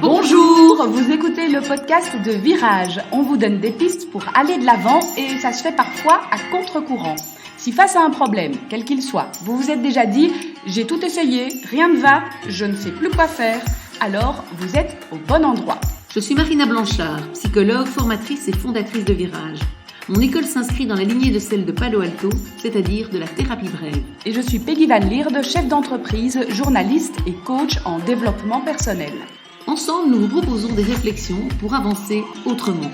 Bonjour, vous écoutez le podcast de Virage. On vous donne des pistes pour aller de l'avant et ça se fait parfois à contre-courant. Si face à un problème, quel qu'il soit, vous vous êtes déjà dit « j'ai tout essayé, rien ne va, je ne sais plus quoi faire », alors vous êtes au bon endroit. Je suis Marina Blanchard, psychologue, formatrice et fondatrice de Virage. Mon école s'inscrit dans la lignée de celle de Palo Alto, c'est-à-dire de la thérapie brève. Et je suis Peggy Van Lierde, chef d'entreprise, journaliste et coach en développement personnel. Ensemble, nous vous proposons des réflexions pour avancer autrement.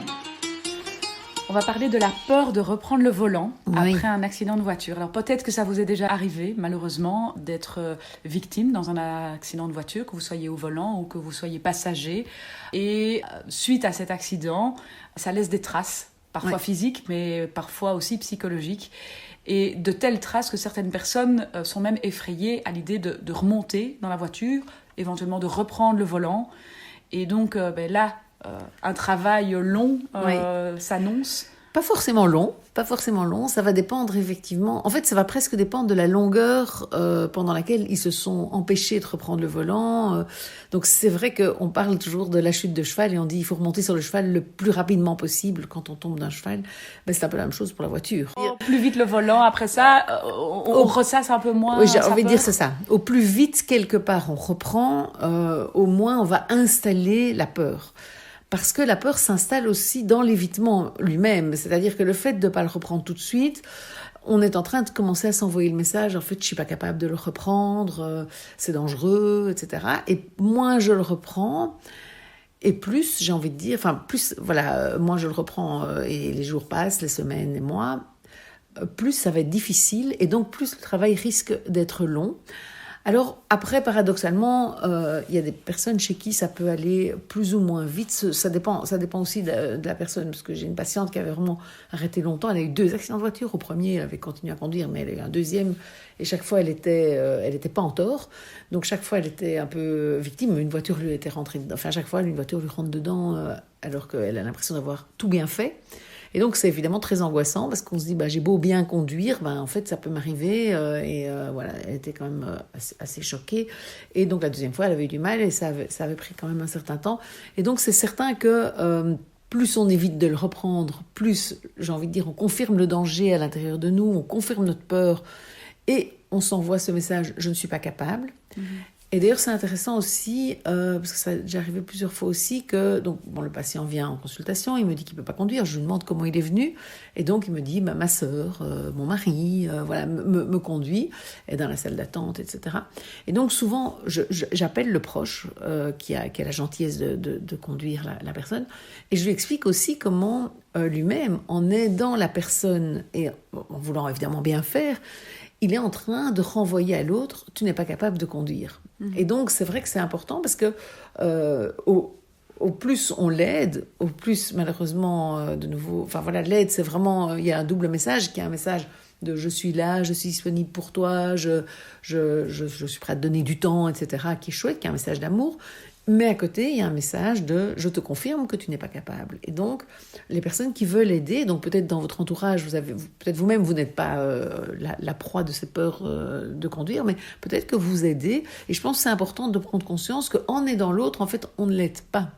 On va parler de la peur de reprendre le volant après un accident de voiture. Alors peut-être que ça vous est déjà arrivé, malheureusement, d'être victime dans un accident de voiture, que vous soyez au volant ou que vous soyez passager. Et suite à cet accident, ça laisse des traces, parfois physiques, mais parfois aussi psychologiques. Et de telles traces que certaines personnes sont même effrayées à l'idée de remonter dans la voiture, éventuellement de reprendre le volant. Et donc là, un travail long s'annonce. Pas forcément long, ça va dépendre effectivement, en fait ça va presque dépendre de la longueur pendant laquelle ils se sont empêchés de reprendre le volant. Donc c'est vrai qu'on parle toujours de la chute de cheval et on dit il faut remonter sur le cheval le plus rapidement possible quand on tombe d'un cheval. Ben, c'est un peu la même chose pour la voiture. Plus vite le volant, après ça, on ressasse un peu moins. Oui, j'ai envie de dire c'est ça. Au plus vite quelque part on reprend, au moins on va installer la peur. Parce que la peur s'installe aussi dans l'évitement lui-même. C'est-à-dire que le fait de ne pas le reprendre tout de suite, on est en train de commencer à s'envoyer le message, en fait, je ne suis pas capable de le reprendre, c'est dangereux, etc. Et moins je le reprends, et plus, j'ai envie de dire, moins je le reprends, et les jours passent, les semaines, les mois, plus ça va être difficile, et donc plus le travail risque d'être long. Alors après, paradoxalement, il y a des personnes chez qui ça peut aller plus ou moins vite. Ça dépend aussi de la personne, parce que j'ai une patiente qui avait vraiment arrêté longtemps. Elle a eu 2 accidents de voiture. Au premier, elle avait continué à conduire, mais elle a eu un deuxième. Et chaque fois, elle était pas en tort. Donc chaque fois, elle était un peu victime. Une voiture lui était rentrée dedans. Enfin, chaque fois, une voiture lui rentre dedans, alors qu'elle a l'impression d'avoir tout bien fait. Et donc, c'est évidemment très angoissant parce qu'on se dit, j'ai beau bien conduire, en fait, ça peut m'arriver. Elle était quand même assez choquée. Et donc, la deuxième fois, elle avait eu du mal et ça avait pris quand même un certain temps. Et donc, c'est certain que plus on évite de le reprendre, plus, j'ai envie de dire, on confirme le danger à l'intérieur de nous, on confirme notre peur et on s'envoie ce message, je ne suis pas capable. Mmh. Et d'ailleurs, c'est intéressant aussi, parce que ça a déjà arrivé plusieurs fois aussi, que le patient vient en consultation, il me dit qu'il ne peut pas conduire, je lui demande comment il est venu, et donc il me dit, ma sœur, mon mari, me conduit, est dans la salle d'attente, etc. Et donc souvent, j'appelle le proche qui a la gentillesse de conduire la personne, et je lui explique aussi comment lui-même, en aidant la personne, et en voulant évidemment bien faire, il est en train de renvoyer à l'autre, tu n'es pas capable de conduire. Mmh. Et donc, c'est vrai que c'est important parce que au plus on l'aide, au plus, malheureusement, de nouveau... l'aide, c'est vraiment... Il y a un double message, qui est un message de « je suis là, je suis disponible pour toi, je suis prêt à te donner du temps, etc. » qui est chouette, qui est un message d'amour. Mais à côté, il y a un message de « je te confirme que tu n'es pas capable ». Et donc, les personnes qui veulent aider, donc peut-être dans votre entourage, peut-être vous-même, vous n'êtes pas la proie de cette peur de conduire, mais peut-être que vous aidez. Et je pense que c'est important de prendre conscience qu'en aidant l'autre, en fait, on ne l'aide pas.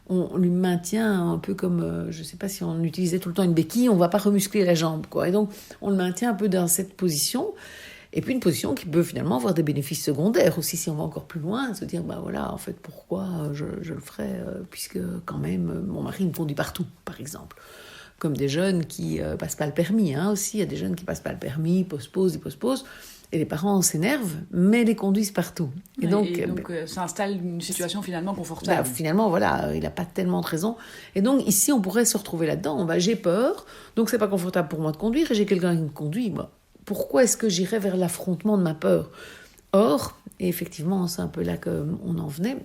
On lui maintient un peu comme, je ne sais pas si on utilisait tout le temps une béquille, on ne va pas remuscler la jambe, quoi. Et donc, on le maintient un peu dans cette position. Et puis une position qui peut finalement avoir des bénéfices secondaires aussi, si on va encore plus loin, se dire, en fait, pourquoi je le ferais, puisque quand même, mon mari me conduit partout, par exemple. Comme des jeunes qui passent pas le permis, aussi, il y a des jeunes qui passent pas le permis, posposent, et les parents s'énervent, mais les conduisent partout. Et donc ça installe une situation finalement confortable. Finalement, il n'a pas tellement de raison. Et donc ici, on pourrait se retrouver là-dedans. J'ai peur, donc c'est pas confortable pour moi de conduire, et j'ai quelqu'un qui me conduit, pourquoi est-ce que j'irais vers l'affrontement de ma peur ? Or, et effectivement, c'est un peu là qu'on en venait,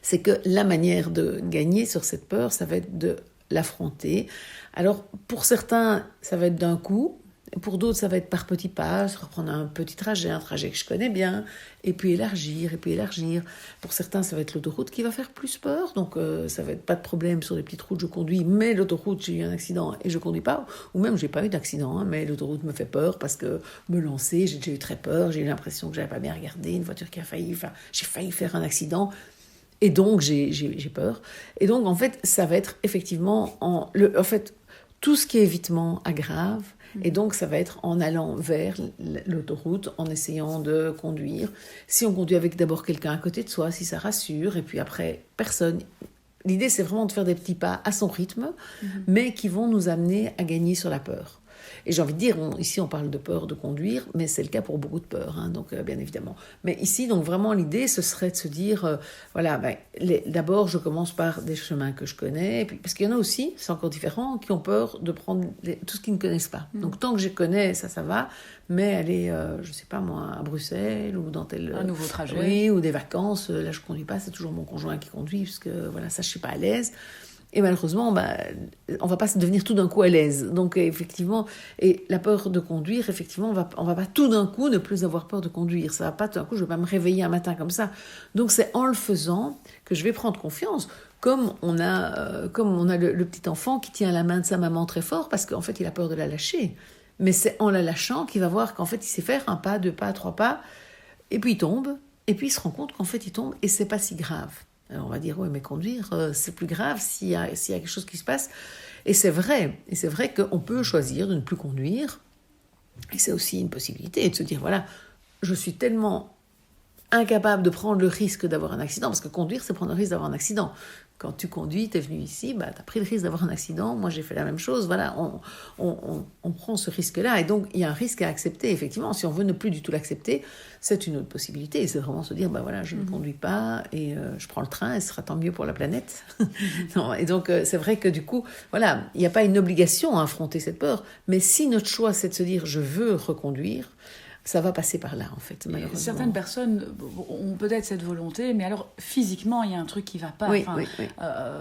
c'est que la manière de gagner sur cette peur, ça va être de l'affronter. Alors, pour certains, ça va être d'un coup. Pour d'autres, ça va être par petits pas, se reprendre un petit trajet, un trajet que je connais bien, et puis élargir. Pour certains, ça va être l'autoroute qui va faire plus peur, donc ça va être pas de problème sur les petites routes, je conduis, mais l'autoroute, j'ai eu un accident et je conduis pas, ou même j'ai pas eu d'accident, mais l'autoroute me fait peur parce que me lancer, j'ai déjà eu très peur, j'ai eu l'impression que j'avais pas bien regardé, une voiture qui a failli, j'ai failli faire un accident. Et donc, j'ai peur. Et donc, en fait, ça va être effectivement... En fait, tout ce qui est évitement aggrave. Et donc, ça va être en allant vers l'autoroute, en essayant de conduire. Si on conduit avec d'abord quelqu'un à côté de soi, si ça rassure, et puis après, personne. L'idée, c'est vraiment de faire des petits pas à son rythme, mais qui vont nous amener à gagner sur la peur. Et j'ai envie de dire, ici on parle de peur de conduire, mais c'est le cas pour beaucoup de peurs, hein, donc bien évidemment. Mais ici, donc vraiment l'idée, ce serait de se dire, d'abord je commence par des chemins que je connais, et puis, parce qu'il y en a aussi, c'est encore différent, qui ont peur de prendre tout ce qu'ils ne connaissent pas. Donc tant que je connais, ça va, mais aller, je sais pas moi, à Bruxelles ou dans tel... Un nouveau trajet. Oui, ou des vacances, là je conduis pas, c'est toujours mon conjoint qui conduit, parce que voilà, ça je suis pas à l'aise. Et malheureusement, on va pas devenir tout d'un coup à l'aise. Donc effectivement, et la peur de conduire, effectivement, on va pas tout d'un coup ne plus avoir peur de conduire. Ça va pas tout d'un coup, je vais pas me réveiller un matin comme ça. Donc c'est en le faisant que je vais prendre confiance. Comme on a le petit enfant qui tient la main de sa maman très fort parce qu'en fait il a peur de la lâcher. Mais c'est en la lâchant qu'il va voir qu'en fait il sait faire un pas, 2 pas, 3 pas, et puis il tombe, et puis il se rend compte qu'en fait il tombe et c'est pas si grave. Alors on va dire, oui, mais conduire, c'est plus grave s'il y a quelque chose qui se passe. Et c'est vrai qu'on peut choisir de ne plus conduire. Et c'est aussi une possibilité de se dire, voilà, je suis tellement incapable de prendre le risque d'avoir un accident, parce que conduire, c'est prendre le risque d'avoir un accident. Quand tu conduis, tu es venu ici, tu as pris le risque d'avoir un accident, moi j'ai fait la même chose, voilà, on prend ce risque-là, et donc il y a un risque à accepter, effectivement. Si on veut ne plus du tout l'accepter, c'est une autre possibilité, et c'est vraiment se dire, voilà, je ne conduis pas, et je prends le train, et ce sera tant mieux pour la planète. Non, et donc c'est vrai que du coup, voilà, il n'y a pas une obligation à affronter cette peur, mais si notre choix c'est de se dire, je veux reconduire, ça va passer par là, en fait, malheureusement. Certaines personnes ont peut-être cette volonté, mais alors, physiquement, il y a un truc qui ne va pas. Oui.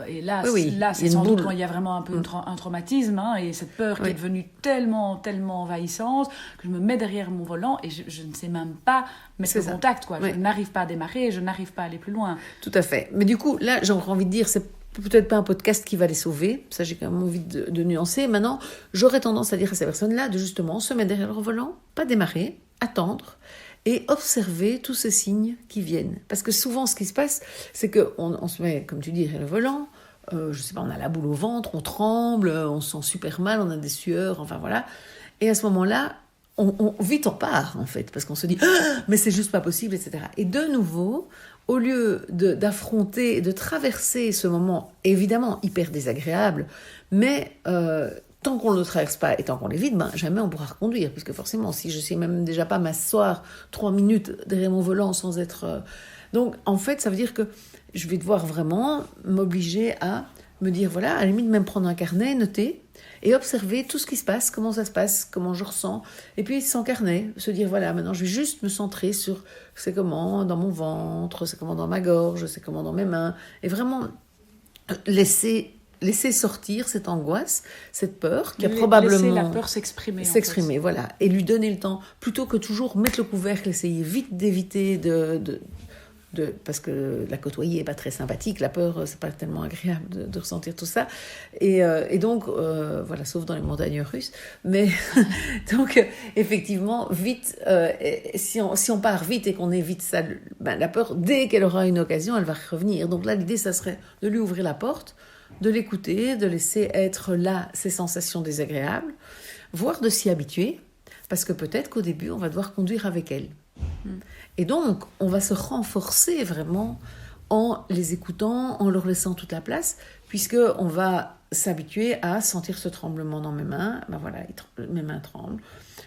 Et là, là c'est sans doute quand il y a vraiment un peu un traumatisme, hein, et cette peur qui est devenue tellement, tellement envahissante, que je me mets derrière mon volant et je ne sais même pas mettre le contact, quoi. Je n'arrive pas à démarrer, je n'arrive pas à aller plus loin. Tout à fait. Mais du coup, là, j'ai encore envie de dire, c'est peut-être pas un podcast qui va les sauver, ça j'ai quand même envie de nuancer. Maintenant, j'aurais tendance à dire à ces personnes-là de justement se mettre derrière leur volant, pas démarrer, attendre et observer tous ces signes qui viennent. Parce que souvent, ce qui se passe, c'est qu'on se met, comme tu dis, derrière le volant, je sais pas, on a la boule au ventre, on tremble, on se sent super mal, on a des sueurs, enfin voilà. Et à ce moment-là, vite on part, en fait, parce qu'on se dit « mais c'est juste pas possible », etc. Et de nouveau, au lieu d'affronter, de traverser ce moment, évidemment hyper désagréable, mais tant qu'on ne le traverse pas et tant qu'on l'évite, jamais on pourra reconduire, puisque forcément, si je ne sais même déjà pas m'asseoir 3 minutes derrière mon volant sans être... Donc, en fait, ça veut dire que je vais devoir vraiment m'obliger à me dire, voilà, à la limite, même prendre un carnet, noter, et observer tout ce qui se passe, comment ça se passe, comment je ressens. Et puis, sans carnet, se dire, voilà, maintenant, je vais juste me centrer sur c'est comment dans mon ventre, c'est comment dans ma gorge, c'est comment dans mes mains, et vraiment laisser sortir cette angoisse, cette peur qui a probablement... Laisser la peur s'exprimer. S'exprimer, voilà. Et lui donner le temps, plutôt que toujours mettre le couvercle, essayer vite d'éviter parce que la côtoyer n'est pas très sympathique, la peur, c'est pas tellement agréable de ressentir tout ça. Et donc, voilà, sauf dans les montagnes russes. Mais donc, effectivement, vite, si on part vite et qu'on évite ça, la peur, dès qu'elle aura une occasion, elle va revenir. Donc là, l'idée, ça serait de lui ouvrir la porte, de l'écouter, de laisser être là ces sensations désagréables, voire de s'y habituer, parce que peut-être qu'au début, on va devoir conduire avec elle. Et donc, on va se renforcer vraiment en les écoutant, en leur laissant toute la place, puisqu'on va s'habituer à sentir ce tremblement dans mes mains. Voilà, mes mains tremblent.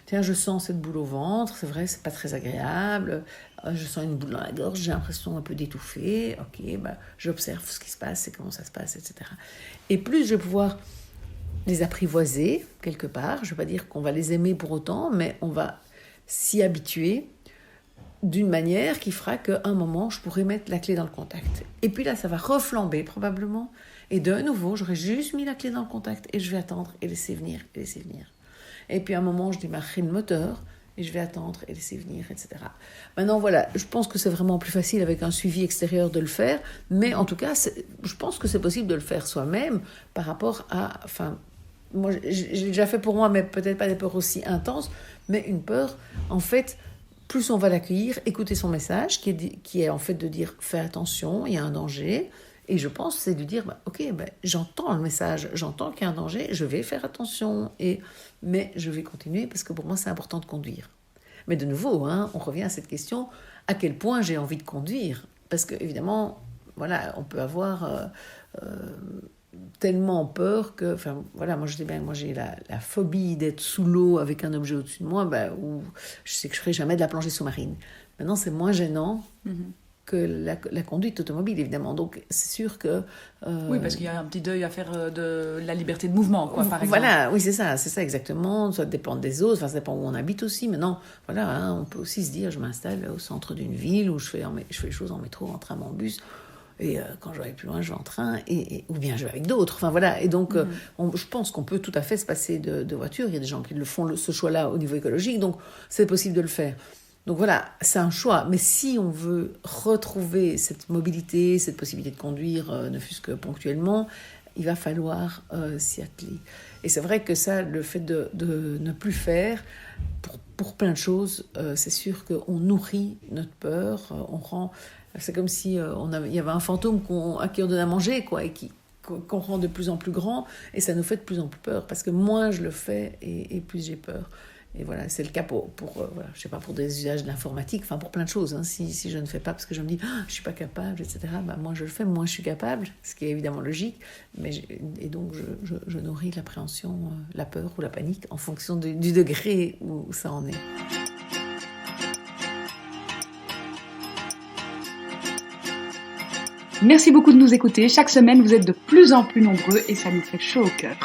Tiens, je sens cette boule au ventre, c'est vrai, c'est pas très agréable. Je sens une boule dans la gorge, j'ai l'impression un peu d'étouffer. Ok, j'observe ce qui se passe et comment ça se passe, etc. Et plus je vais pouvoir les apprivoiser, quelque part, je ne vais pas dire qu'on va les aimer pour autant, mais on va s'y habituer d'une manière qui fera qu'à un moment, je pourrai mettre la clé dans le contact. Et puis là, ça va reflamber probablement. Et de nouveau, j'aurai juste mis la clé dans le contact et je vais attendre et laisser venir, et laisser venir. Et puis à un moment, je démarrerai le moteur et je vais attendre et laisser venir, etc. Maintenant, voilà, je pense que c'est vraiment plus facile avec un suivi extérieur de le faire, mais en tout cas, je pense que c'est possible de le faire soi-même par rapport à... Enfin, moi, j'ai déjà fait pour moi, mais peut-être pas des peurs aussi intenses, mais une peur, en fait... plus on va l'accueillir, écouter son message, qui est en fait de dire « fais attention, il y a un danger ». Et je pense c'est de dire « ok, j'entends le message, j'entends qu'il y a un danger, je vais faire attention, mais je vais continuer parce que pour moi c'est important de conduire ». Mais de nouveau, on revient à cette question, à quel point j'ai envie de conduire ? Parce qu'évidemment, voilà, on peut avoir tellement peur que... Enfin, voilà, moi je dis moi j'ai la phobie d'être sous l'eau avec un objet au-dessus de moi, où je sais que je ne ferai jamais de la plongée sous-marine. Maintenant, c'est moins gênant que la conduite automobile, évidemment. Donc, c'est sûr que... Oui, parce qu'il y a un petit deuil à faire de la liberté de mouvement, quoi, par exemple. Voilà, oui, c'est ça exactement. Ça dépend des autres, ça dépend où on habite aussi. Maintenant, voilà, on peut aussi se dire, je m'installe au centre d'une ville où je fais les choses en métro, en tram, en bus. Et quand je vais aller plus loin, je vais en train, ou bien je vais avec d'autres. Enfin, voilà. Et donc, je pense qu'on peut tout à fait se passer de voiture. Il y a des gens qui le font, ce choix-là, au niveau écologique. Donc, c'est possible de le faire. Donc voilà, c'est un choix. Mais si on veut retrouver cette mobilité, cette possibilité de conduire, ne fût-ce que ponctuellement, il va falloir s'y atteler. Et c'est vrai que ça, le fait de ne plus faire, pour plein de choses, c'est sûr qu'on nourrit notre peur, on rend... C'est comme si il y avait un fantôme à qui on donne à manger, quoi, et qu'on rend de plus en plus grand, et ça nous fait de plus en plus peur, parce que moins je le fais, et plus j'ai peur. Et voilà, c'est le cas pour je sais pas, pour des usages de l'informatique, enfin pour plein de choses. Si je ne fais pas parce que je me dis je suis pas capable, etc. Moi je le fais, moi je suis capable, ce qui est évidemment logique. Et donc je nourris l'appréhension, la peur ou la panique en fonction du degré où ça en est. Merci beaucoup de nous écouter. Chaque semaine, vous êtes de plus en plus nombreux et ça nous fait chaud au cœur.